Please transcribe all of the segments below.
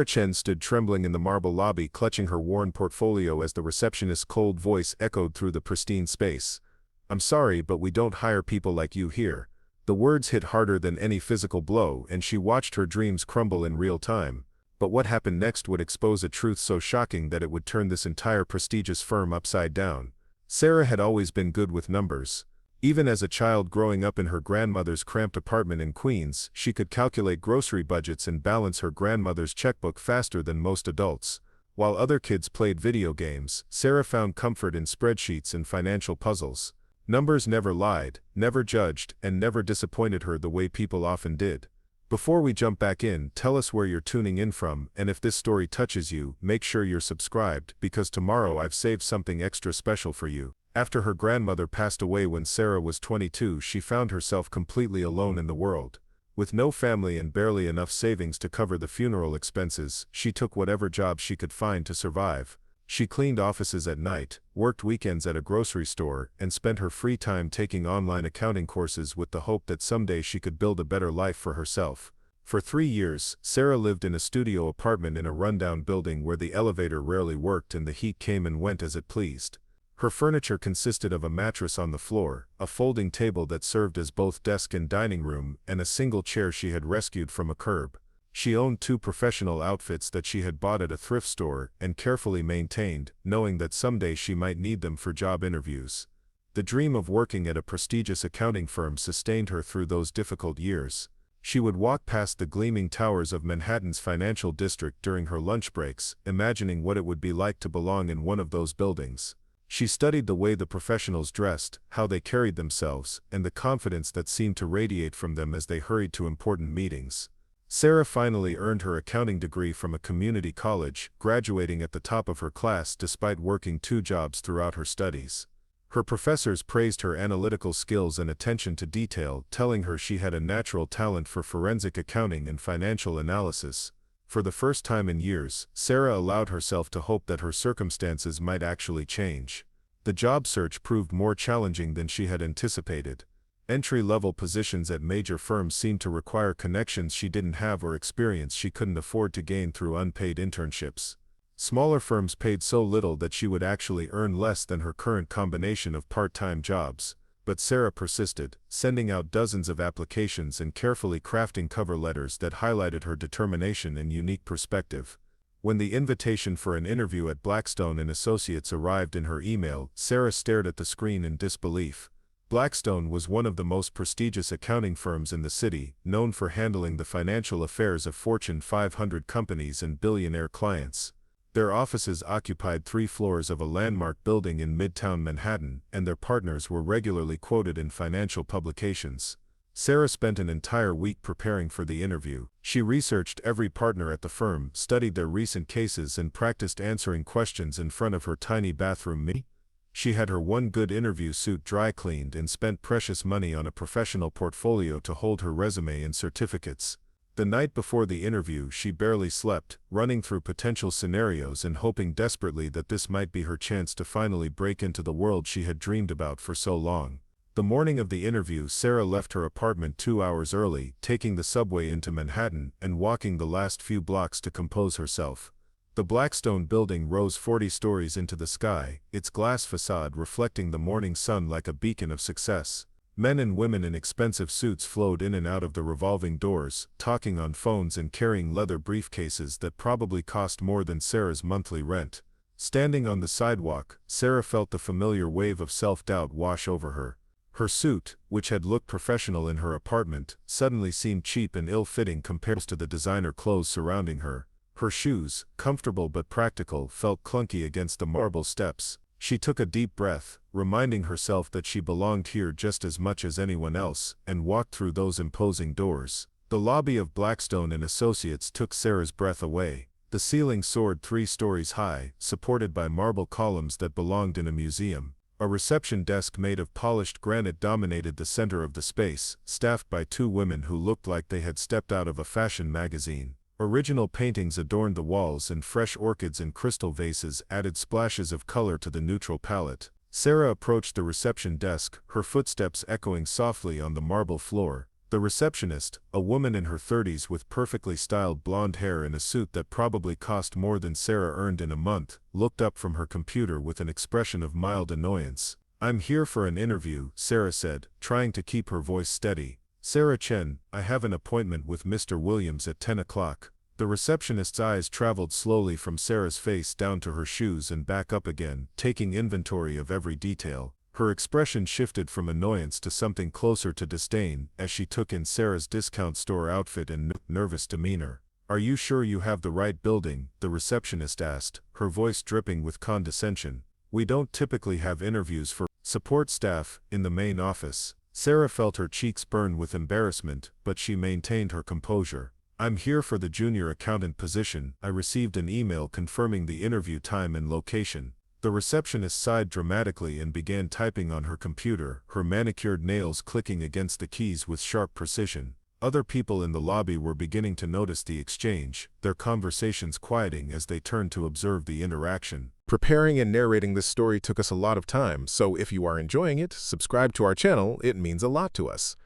Chen stood trembling in the marble lobby, clutching her worn portfolio as the receptionist's cold voice echoed through the pristine space. "I'm sorry, but we don't hire people like you here." The words hit harder than any physical blow, and she watched her dreams crumble in real time. But what happened next would expose a truth so shocking that it would turn this entire prestigious firm upside down. Sarah had always been good with numbers. Even as a child growing up in her grandmother's cramped apartment in Queens, she could calculate grocery budgets and balance her grandmother's checkbook faster than most adults. While other kids played video games, Sarah found comfort in spreadsheets and financial puzzles. Numbers never lied, never judged, and never disappointed her the way people often did. Before we jump back in, tell us where you're tuning in from, and if this story touches you, make sure you're subscribed, because tomorrow I've saved something extra special for you. After her grandmother passed away when Sarah was 22, she found herself completely alone in the world. With no family and barely enough savings to cover the funeral expenses, she took whatever job she could find to survive. She cleaned offices at night, worked weekends at a grocery store, and spent her free time taking online accounting courses with the hope that someday she could build a better life for herself. For 3 years, Sarah lived in a studio apartment in a rundown building where the elevator rarely worked and the heat came and went as it pleased. Her furniture consisted of a mattress on the floor, a folding table that served as both desk and dining room, and a single chair she had rescued from a curb. She owned 2 professional outfits that she had bought at a thrift store and carefully maintained, knowing that someday she might need them for job interviews. The dream of working at a prestigious accounting firm sustained her through those difficult years. She would walk past the gleaming towers of Manhattan's financial district during her lunch breaks, imagining what it would be like to belong in one of those buildings. She studied the way the professionals dressed, how they carried themselves, and the confidence that seemed to radiate from them as they hurried to important meetings. Sarah finally earned her accounting degree from a community college, graduating at the top of her class despite working 2 jobs throughout her studies. Her professors praised her analytical skills and attention to detail, telling her she had a natural talent for forensic accounting and financial analysis. For the first time in years, Sarah allowed herself to hope that her circumstances might actually change. The job search proved more challenging than she had anticipated. Entry-level positions at major firms seemed to require connections she didn't have or experience she couldn't afford to gain through unpaid internships. Smaller firms paid so little that she would actually earn less than her current combination of part-time jobs. But Sarah persisted, sending out dozens of applications and carefully crafting cover letters that highlighted her determination and unique perspective. When the invitation for an interview at Blackstone and Associates arrived in her email, Sarah stared at the screen in disbelief. Blackstone was one of the most prestigious accounting firms in the city, known for handling the financial affairs of Fortune 500 companies and billionaire clients. Their offices occupied 3 floors of a landmark building in Midtown Manhattan, and their partners were regularly quoted in financial publications. Sarah spent an entire week preparing for the interview. She researched every partner at the firm, studied their recent cases, and practiced answering questions in front of her tiny bathroom mirror. She had her one good interview suit dry cleaned and spent precious money on a professional portfolio to hold her resume and certificates. The night before the interview, she barely slept, running through potential scenarios and hoping desperately that this might be her chance to finally break into the world she had dreamed about for so long. The morning of the interview, Sarah left her apartment 2 hours early, taking the subway into Manhattan and walking the last few blocks to compose herself. The Blackstone building rose 40 stories into the sky, its glass facade reflecting the morning sun like a beacon of success. Men and women in expensive suits flowed in and out of the revolving doors, talking on phones and carrying leather briefcases that probably cost more than Sarah's monthly rent. Standing on the sidewalk, Sarah felt the familiar wave of self-doubt wash over her. Her suit, which had looked professional in her apartment, suddenly seemed cheap and ill-fitting compared to the designer clothes surrounding her. Her shoes, comfortable but practical, felt clunky against the marble steps. She took a deep breath, reminding herself that she belonged here just as much as anyone else, and walked through those imposing doors. The lobby of Blackstone and Associates took Sarah's breath away. The ceiling soared 3 stories high, supported by marble columns that belonged in a museum. A reception desk made of polished granite dominated the center of the space, staffed by 2 women who looked like they had stepped out of a fashion magazine. Original paintings adorned the walls, and fresh orchids in crystal vases added splashes of color to the neutral palette. Sarah approached the reception desk, her footsteps echoing softly on the marble floor. The receptionist, a woman in her 30s with perfectly styled blonde hair and a suit that probably cost more than Sarah earned in a month, looked up from her computer with an expression of mild annoyance. "I'm here for an interview," Sarah said, trying to keep her voice steady. "Sarah Chen, I have an appointment with Mr. Williams at 10 o'clock. The receptionist's eyes traveled slowly from Sarah's face down to her shoes and back up again, taking inventory of every detail. Her expression shifted from annoyance to something closer to disdain as she took in Sarah's discount store outfit and nervous demeanor. "Are you sure you have the right building?" the receptionist asked, her voice dripping with condescension. "We don't typically have interviews for support staff in the main office." Sarah felt her cheeks burn with embarrassment, but she maintained her composure. "I'm here for the junior accountant position. I received an email confirming the interview time and location." The receptionist sighed dramatically and began typing on her computer, her manicured nails clicking against the keys with sharp precision. Other people in the lobby were beginning to notice the exchange, their conversations quieting as they turned to observe the interaction. Preparing and narrating this story took us a lot of time, so if you are enjoying it, subscribe to our channel. It means a lot to us.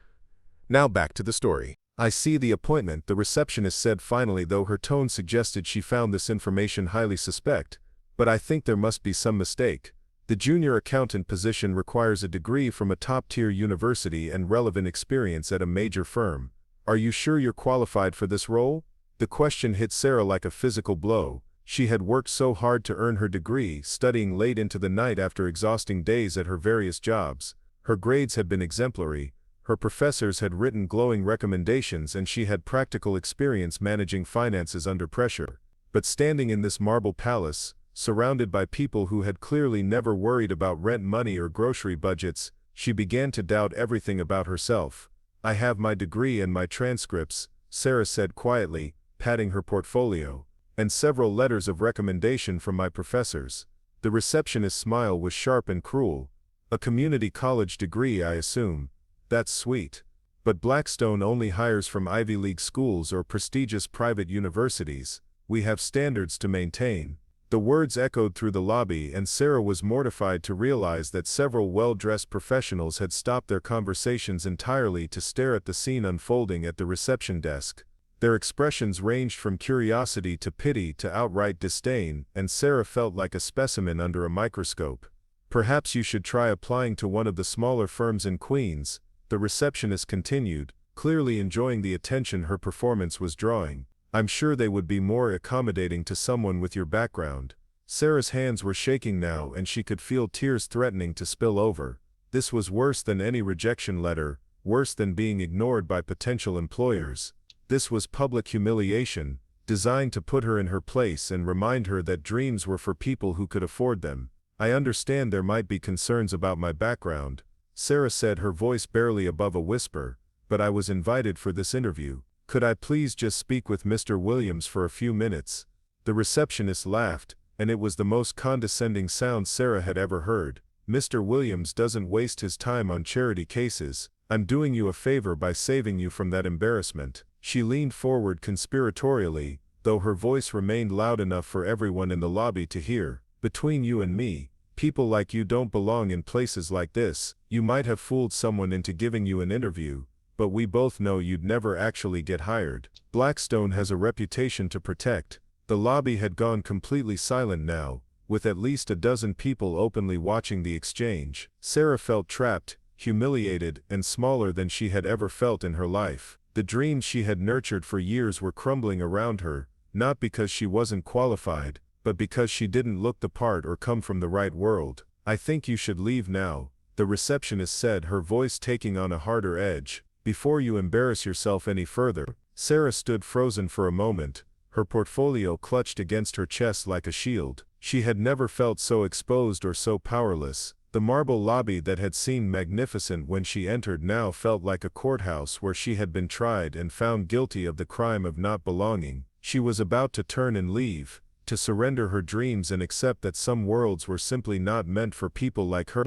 Now back to the story. "I see the appointment," the receptionist said finally, though her tone suggested she found this information highly suspect. "But I think there must be some mistake. The junior accountant position requires a degree from a top-tier university and relevant experience at a major firm. Are you sure you're qualified for this role?" The question hit Sarah like a physical blow. She had worked so hard to earn her degree, studying late into the night after exhausting days at her various jobs. Her grades had been exemplary, her professors had written glowing recommendations, and she had practical experience managing finances under pressure. But standing in this marble palace, surrounded by people who had clearly never worried about rent money or grocery budgets, she began to doubt everything about herself. "I have my degree and my transcripts," Sarah said quietly, patting her portfolio, "and several letters of recommendation from my professors." The receptionist's smile was sharp and cruel. "A community college degree, I assume. That's sweet. But Blackstone only hires from Ivy League schools or prestigious private universities. We have standards to maintain." The words echoed through the lobby, and Sarah was mortified to realize that several well-dressed professionals had stopped their conversations entirely to stare at the scene unfolding at the reception desk. Their expressions ranged from curiosity to pity to outright disdain, and Sarah felt like a specimen under a microscope. "Perhaps you should try applying to one of the smaller firms in Queens," the receptionist continued, clearly enjoying the attention her performance was drawing. "I'm sure they would be more accommodating to someone with your background." Sarah's hands were shaking now, and she could feel tears threatening to spill over. This was worse than any rejection letter, worse than being ignored by potential employers. This was public humiliation, designed to put her in her place and remind her that dreams were for people who could afford them. "I understand there might be concerns about my background," Sarah said, her voice barely above a whisper, "but I was invited for this interview. Could I please just speak with Mr. Williams for a few minutes?" The receptionist laughed, and it was the most condescending sound Sarah had ever heard. "Mr. Williams doesn't waste his time on charity cases. I'm doing you a favor by saving you from that embarrassment." She leaned forward conspiratorially, though her voice remained loud enough for everyone in the lobby to hear. "Between you and me, people like you don't belong in places like this. You might have fooled someone into giving you an interview, but we both know you'd never actually get hired. Blackstone has a reputation to protect." The lobby had gone completely silent now, with at least a dozen people openly watching the exchange. Sarah felt trapped, humiliated, and smaller than she had ever felt in her life. The dreams she had nurtured for years were crumbling around her, not because she wasn't qualified, but because she didn't look the part or come from the right world. "I think you should leave now," the receptionist said, her voice taking on a harder edge, "before you embarrass yourself any further." Sarah stood frozen for a moment, her portfolio clutched against her chest like a shield. She had never felt so exposed or so powerless. The marble lobby that had seemed magnificent when she entered now felt like a courthouse where she had been tried and found guilty of the crime of not belonging. She was about to turn and leave, to surrender her dreams and accept that some worlds were simply not meant for people like her,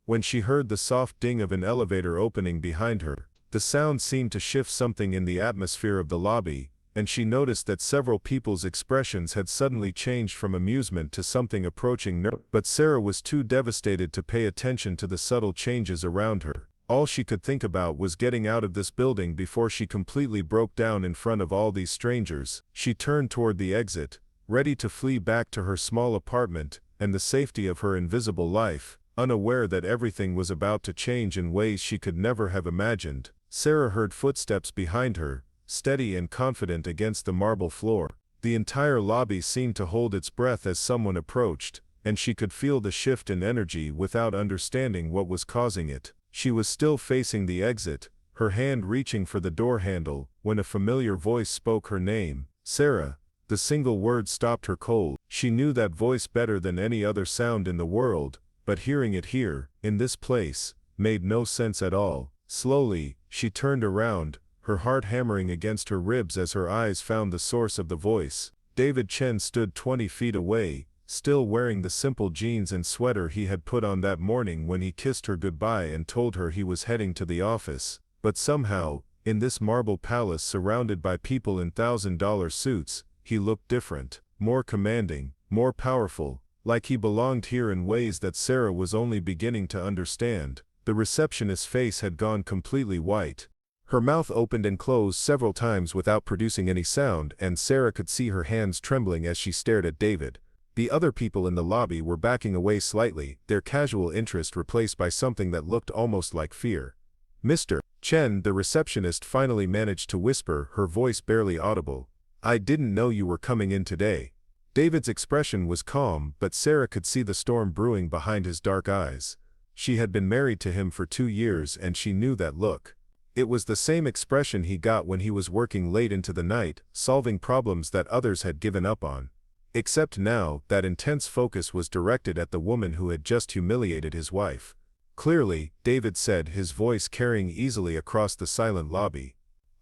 when she heard the soft ding of an elevator opening behind her. The sound seemed to shift something in the atmosphere of the lobby, and she noticed that several people's expressions had suddenly changed from amusement to something approaching nerve. But Sarah was too devastated to pay attention to the subtle changes around her. All she could think about was getting out of this building before she completely broke down in front of all these strangers. She turned toward the exit, ready to flee back to her small apartment and the safety of her invisible life, unaware that everything was about to change in ways she could never have imagined. Sarah heard footsteps behind her, steady and confident against the marble floor. The entire lobby seemed to hold its breath as someone approached, and she could feel the shift in energy without understanding what was causing it. She was still facing the exit, her hand reaching for the door handle, when a familiar voice spoke her name. Sarah. The single word stopped her cold. She knew that voice better than any other sound in the world, but hearing it here, in this place, made no sense at all. Slowly, she turned around, her heart hammering against her ribs as her eyes found the source of the voice. David Chen stood 20 feet away, still wearing the simple jeans and sweater he had put on that morning when he kissed her goodbye and told her he was heading to the office. But somehow, in this marble palace surrounded by people in $1,000 suits, he looked different, more commanding, more powerful, like he belonged here in ways that Sarah was only beginning to understand. The receptionist's face had gone completely white. Her mouth opened and closed several times without producing any sound, and Sarah could see her hands trembling as she stared at David. The other people in the lobby were backing away slightly, their casual interest replaced by something that looked almost like fear. "Mr. Chen," the receptionist finally managed to whisper, her voice barely audible. "I didn't know you were coming in today." David's expression was calm, but Sarah could see the storm brewing behind his dark eyes. She had been married to him for 2 years and she knew that look. It was the same expression he got when he was working late into the night, solving problems that others had given up on. Except now, that intense focus was directed at the woman who had just humiliated his wife. "Clearly," David said, his voice carrying easily across the silent lobby.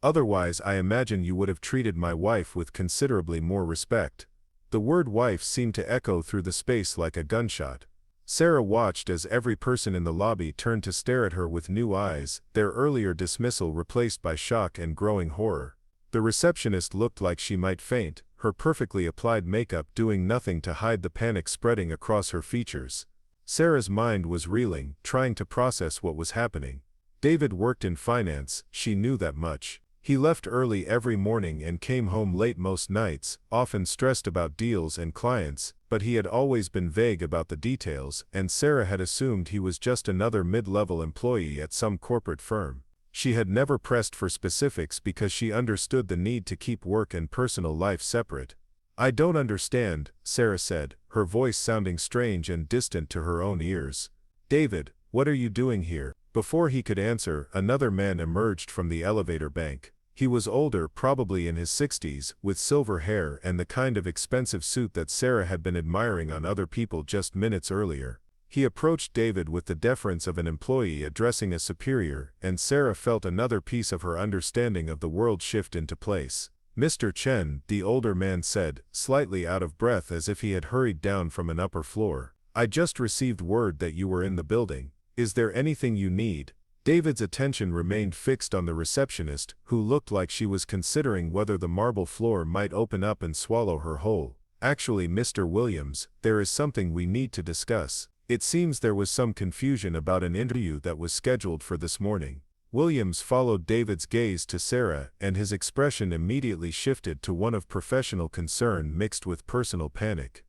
"Otherwise I imagine you would have treated my wife with considerably more respect." The word wife seemed to echo through the space like a gunshot. Sarah watched as every person in the lobby turned to stare at her with new eyes, their earlier dismissal replaced by shock and growing horror. The receptionist looked like she might faint, her perfectly applied makeup doing nothing to hide the panic spreading across her features. Sarah's mind was reeling, trying to process what was happening. David worked in finance, she knew that much. He left early every morning and came home late most nights, often stressed about deals and clients, but he had always been vague about the details, and Sarah had assumed he was just another mid-level employee at some corporate firm. She had never pressed for specifics because she understood the need to keep work and personal life separate. "I don't understand," Sarah said, her voice sounding strange and distant to her own ears. "David, what are you doing here?" Before he could answer, another man emerged from the elevator bank. He was older, probably in his 60s, with silver hair and the kind of expensive suit that Sarah had been admiring on other people just minutes earlier. He approached David with the deference of an employee addressing a superior, and Sarah felt another piece of her understanding of the world shift into place. "Mr. Chen," the older man said, slightly out of breath as if he had hurried down from an upper floor. "I just received word that you were in the building. Is there anything you need?" David's attention remained fixed on the receptionist, who looked like she was considering whether the marble floor might open up and swallow her whole. "Actually, Mr. Williams, there is something we need to discuss." It seems there was some confusion about an interview that was scheduled for this morning. Williams followed David's gaze to Sarah, and his expression immediately shifted to one of professional concern mixed with personal panic.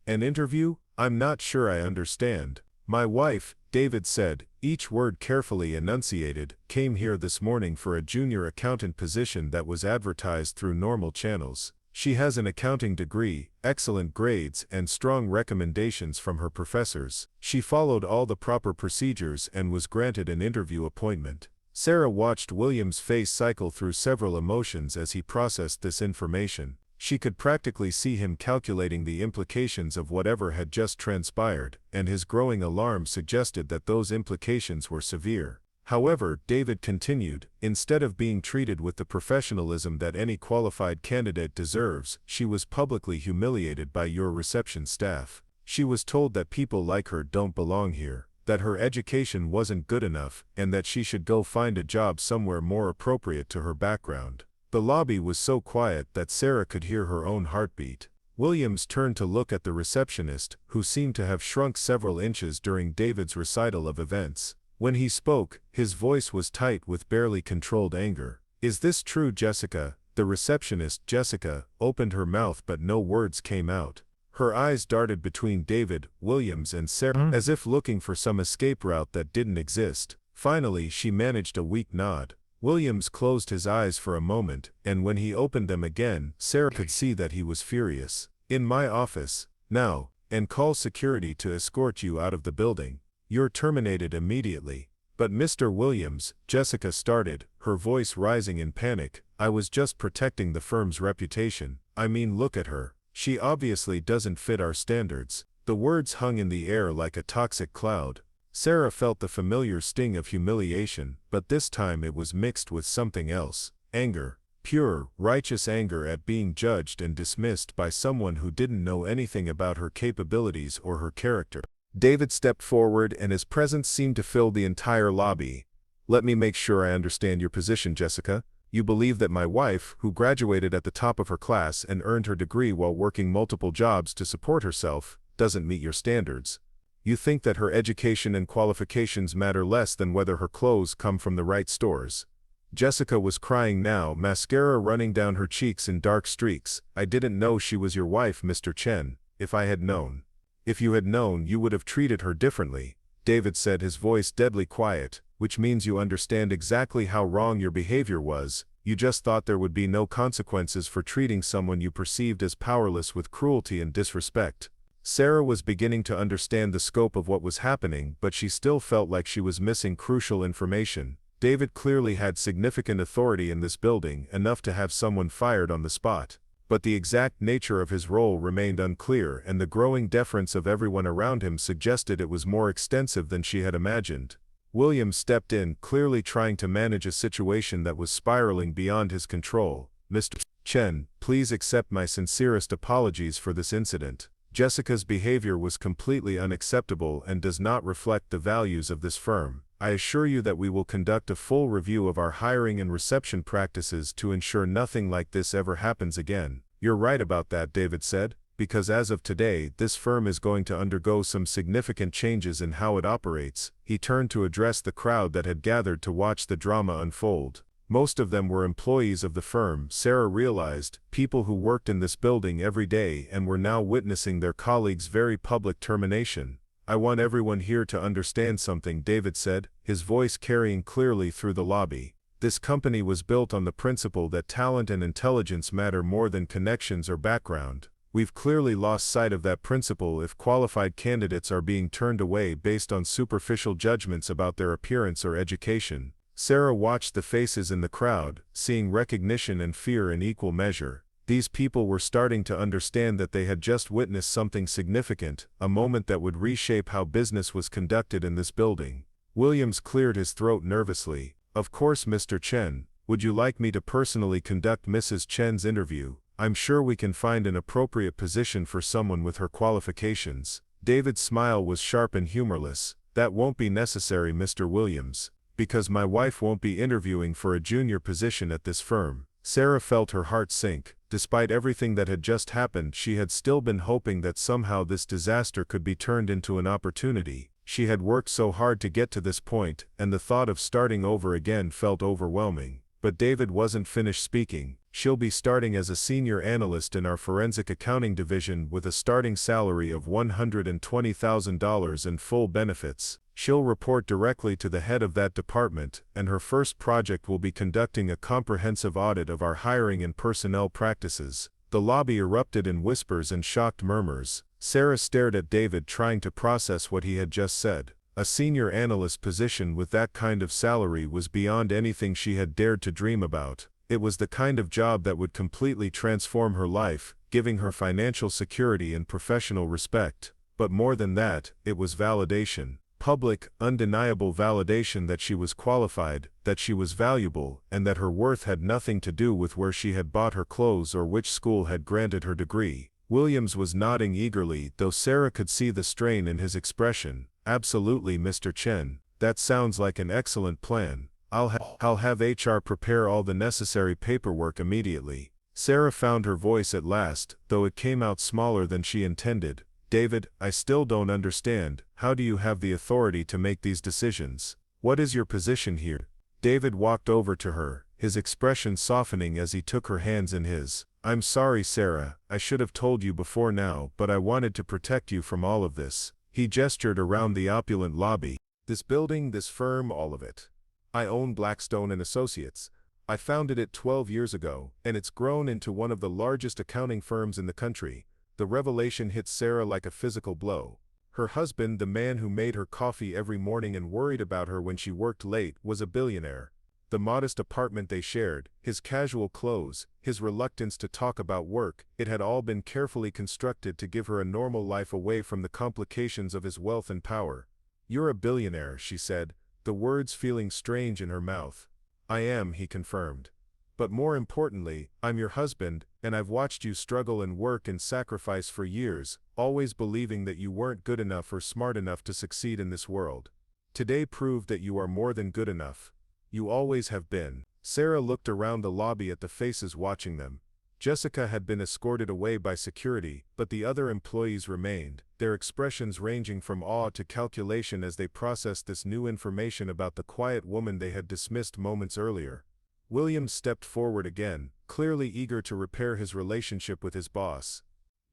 "An interview? I'm not sure I understand." "My wife," David said, each word carefully enunciated, "came here this morning for a junior accountant position that was advertised through normal channels. She has an accounting degree, excellent grades, and strong recommendations from her professors. She followed all the proper procedures and was granted an interview appointment." Sarah watched William's face cycle through several emotions as he processed this information. She could practically see him calculating the implications of whatever had just transpired, and his growing alarm suggested that those implications were severe. However, David continued, "Instead of being treated with the professionalism that any qualified candidate deserves, she was publicly humiliated by your reception staff. She was told that people like her don't belong here, that her education wasn't good enough, and that she should go find a job somewhere more appropriate to her background." The lobby was so quiet that Sarah could hear her own heartbeat. Williams turned to look at the receptionist, who seemed to have shrunk several inches during David's recital of events. When he spoke, his voice was tight with barely controlled anger. "Is this true, Jessica?" The receptionist, Jessica, opened her mouth but no words came out. Her eyes darted between David, Williams and Sarah, as if looking for some escape route that didn't exist. Finally, she managed a weak nod. Williams closed his eyes for a moment, and when he opened them again, Sarah could see that he was furious. "In my office, now, and call security to escort you out of the building. You're terminated immediately." "But Mr. Williams," Jessica started, her voice rising in panic, "I was just protecting the firm's reputation. I mean, look at her. She obviously doesn't fit our standards." The words hung in the air like a toxic cloud. Sarah felt the familiar sting of humiliation, but this time it was mixed with something else. Anger. Pure, righteous anger at being judged and dismissed by someone who didn't know anything about her capabilities or her character. David stepped forward and his presence seemed to fill the entire lobby. "Let me make sure I understand your position, Jessica. You believe that my wife, who graduated at the top of her class and earned her degree while working multiple jobs to support herself, doesn't meet your standards. You think that her education and qualifications matter less than whether her clothes come from the right stores." Jessica was crying now, mascara running down her cheeks in dark streaks. "I didn't know she was your wife, Mr. Chen. If I had known." "If you had known, you would have treated her differently," David said, his voice deadly quiet, "which means you understand exactly how wrong your behavior was. You just thought there would be no consequences for treating someone you perceived as powerless with cruelty and disrespect." Sarah was beginning to understand the scope of what was happening, but she still felt like she was missing crucial information. David clearly had significant authority in this building, enough to have someone fired on the spot. But the exact nature of his role remained unclear, and the growing deference of everyone around him suggested it was more extensive than she had imagined. Williams stepped in, clearly trying to manage a situation that was spiraling beyond his control. "Mr. Chen, please accept my sincerest apologies for this incident. Jessica's behavior was completely unacceptable and does not reflect the values of this firm. I assure you that we will conduct a full review of our hiring and reception practices to ensure nothing like this ever happens again." "You're right about that," David said, "because as of today, this firm is going to undergo some significant changes in how it operates." He turned to address the crowd that had gathered to watch the drama unfold. Most of them were employees of the firm, Sarah realized, people who worked in this building every day and were now witnessing their colleagues' very public termination. "I want everyone here to understand something," David said, his voice carrying clearly through the lobby. "This company was built on the principle that talent and intelligence matter more than connections or background. We've clearly lost sight of that principle if qualified candidates are being turned away based on superficial judgments about their appearance or education." Sarah watched the faces in the crowd, seeing recognition and fear in equal measure. These people were starting to understand that they had just witnessed something significant, a moment that would reshape how business was conducted in this building. Williams cleared his throat nervously. "Of course, Mr. Chen. Would you like me to personally conduct Mrs. Chen's interview? I'm sure we can find an appropriate position for someone with her qualifications." David's smile was sharp and humorless. "That won't be necessary, Mr. Williams, because my wife won't be interviewing for a junior position at this firm." Sarah felt her heart sink. Despite everything that had just happened, she had still been hoping that somehow this disaster could be turned into an opportunity. She had worked so hard to get to this point, and the thought of starting over again felt overwhelming. But David wasn't finished speaking. "She'll be starting as a senior analyst in our forensic accounting division with a starting salary of $120,000 and full benefits. She'll report directly to the head of that department, and her first project will be conducting a comprehensive audit of our hiring and personnel practices." The lobby erupted in whispers and shocked murmurs. Sarah stared at David, trying to process what he had just said. A senior analyst position with that kind of salary was beyond anything she had dared to dream about. It was the kind of job that would completely transform her life, giving her financial security and professional respect. But more than that, it was validation. Public, undeniable validation that she was qualified, that she was valuable, and that her worth had nothing to do with where she had bought her clothes or which school had granted her degree. Williams was nodding eagerly, though Sarah could see the strain in his expression. "Absolutely, Mr. Chen. That sounds like an excellent plan. I'll have HR prepare all the necessary paperwork immediately." Sarah found her voice at last, though it came out smaller than she intended. "David, I still don't understand. How do you have the authority to make these decisions?" What is your position here? David walked over to her, his expression softening as he took her hands in his. I'm sorry, Sarah, I should have told you before now, but I wanted to protect you from all of this. He gestured around the opulent lobby. This building, this firm, all of it. I own Blackstone and Associates. I founded it 12 years ago, and it's grown into one of the largest accounting firms in the country. The revelation hit Sarah like a physical blow. Her husband, the man who made her coffee every morning and worried about her when she worked late, was a billionaire. The modest apartment they shared, his casual clothes, his reluctance to talk about work, it had all been carefully constructed to give her a normal life away from the complications of his wealth and power. You're a billionaire, she said, the words feeling strange in her mouth. I am, he confirmed. But more importantly, I'm your husband, and I've watched you struggle and work and sacrifice for years, always believing that you weren't good enough or smart enough to succeed in this world. Today proved that you are more than good enough. You always have been. Sarah looked around the lobby at the faces watching them. Jessica had been escorted away by security, but the other employees remained, their expressions ranging from awe to calculation as they processed this new information about the quiet woman they had dismissed moments earlier. William stepped forward again, clearly eager to repair his relationship with his boss.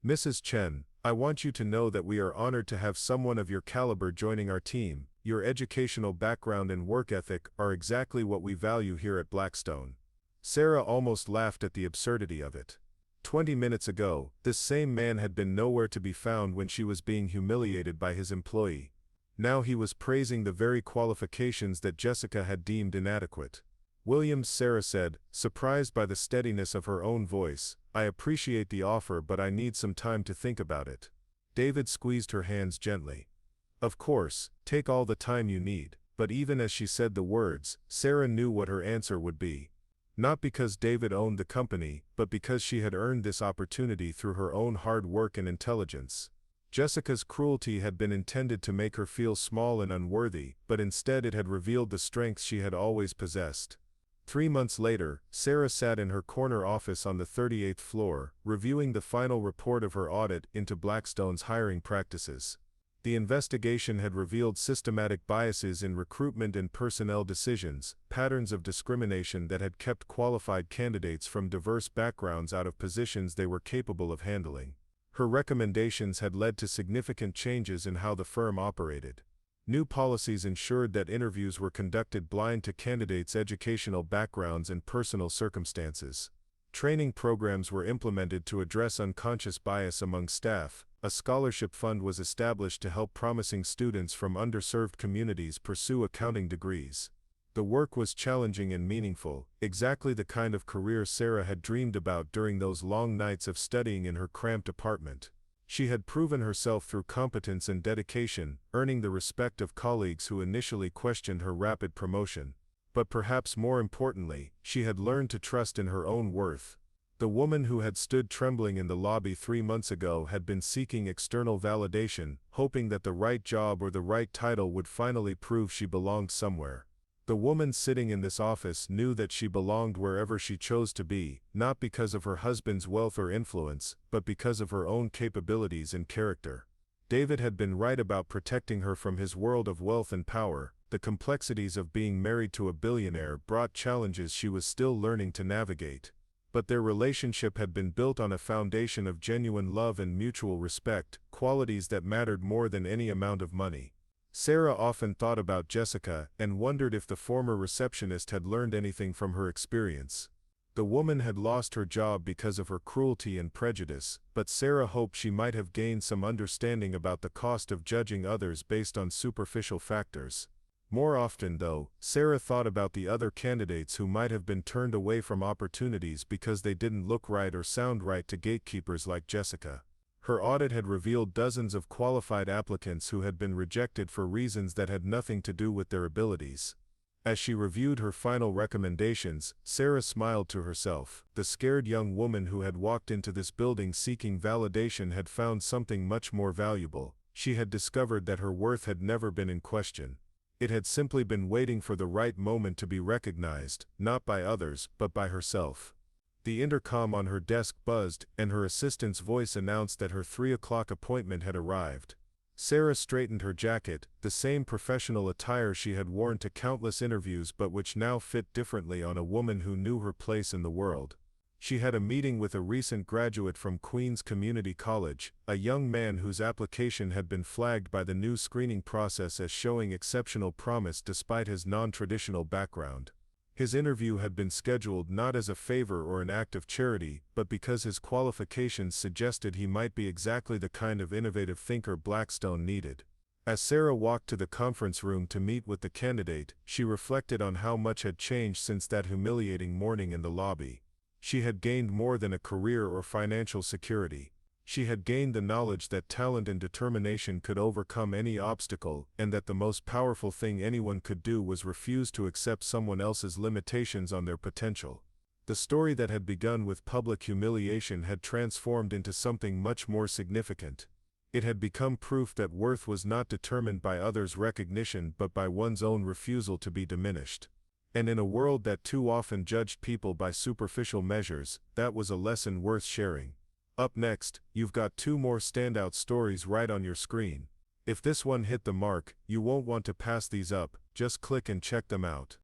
Mrs. Chen, I want you to know that we are honored to have someone of your caliber joining our team. Your educational background and work ethic are exactly what we value here at Blackstone. Sarah almost laughed at the absurdity of it. 20 minutes ago, this same man had been nowhere to be found when she was being humiliated by his employee. Now he was praising the very qualifications that Jessica had deemed inadequate. Williams, Sarah said, surprised by the steadiness of her own voice, I appreciate the offer, but I need some time to think about it. David squeezed her hands gently. Of course, take all the time you need, but even as she said the words, Sarah knew what her answer would be. Not because David owned the company, but because she had earned this opportunity through her own hard work and intelligence. Jessica's cruelty had been intended to make her feel small and unworthy, but instead it had revealed the strengths she had always possessed. 3 months later, Sarah sat in her corner office on the 38th floor, reviewing the final report of her audit into Blackstone's hiring practices. The investigation had revealed systematic biases in recruitment and personnel decisions, patterns of discrimination that had kept qualified candidates from diverse backgrounds out of positions they were capable of handling. Her recommendations had led to significant changes in how the firm operated. New policies ensured that interviews were conducted blind to candidates' educational backgrounds and personal circumstances. Training programs were implemented to address unconscious bias among staff. A scholarship fund was established to help promising students from underserved communities pursue accounting degrees. The work was challenging and meaningful, exactly the kind of career Sarah had dreamed about during those long nights of studying in her cramped apartment. She had proven herself through competence and dedication, earning the respect of colleagues who initially questioned her rapid promotion. But perhaps more importantly, she had learned to trust in her own worth. The woman who had stood trembling in the lobby 3 months ago had been seeking external validation, hoping that the right job or the right title would finally prove she belonged somewhere. The woman sitting in this office knew that she belonged wherever she chose to be, not because of her husband's wealth or influence, but because of her own capabilities and character. David had been right about protecting her from his world of wealth and power. The complexities of being married to a billionaire brought challenges she was still learning to navigate. But their relationship had been built on a foundation of genuine love and mutual respect, qualities that mattered more than any amount of money. Sarah often thought about Jessica and wondered if the former receptionist had learned anything from her experience. The woman had lost her job because of her cruelty and prejudice, but Sarah hoped she might have gained some understanding about the cost of judging others based on superficial factors. More often, though, Sarah thought about the other candidates who might have been turned away from opportunities because they didn't look right or sound right to gatekeepers like Jessica. Her audit had revealed dozens of qualified applicants who had been rejected for reasons that had nothing to do with their abilities. As she reviewed her final recommendations, Sarah smiled to herself. The scared young woman who had walked into this building seeking validation had found something much more valuable. She had discovered that her worth had never been in question. It had simply been waiting for the right moment to be recognized, not by others, but by herself. The intercom on her desk buzzed, and her assistant's voice announced that her 3 o'clock appointment had arrived. Sarah straightened her jacket, the same professional attire she had worn to countless interviews but which now fit differently on a woman who knew her place in the world. She had a meeting with a recent graduate from Queens Community College, a young man whose application had been flagged by the new screening process as showing exceptional promise despite his non-traditional background. His interview had been scheduled not as a favor or an act of charity, but because his qualifications suggested he might be exactly the kind of innovative thinker Blackstone needed. As Sarah walked to the conference room to meet with the candidate, she reflected on how much had changed since that humiliating morning in the lobby. She had gained more than a career or financial security. She had gained the knowledge that talent and determination could overcome any obstacle, and that the most powerful thing anyone could do was refuse to accept someone else's limitations on their potential. The story that had begun with public humiliation had transformed into something much more significant. It had become proof that worth was not determined by others' recognition but by one's own refusal to be diminished. And in a world that too often judged people by superficial measures, that was a lesson worth sharing. Up next, you've got 2 more standout stories right on your screen. If this one hit the mark, you won't want to pass these up, just click and check them out.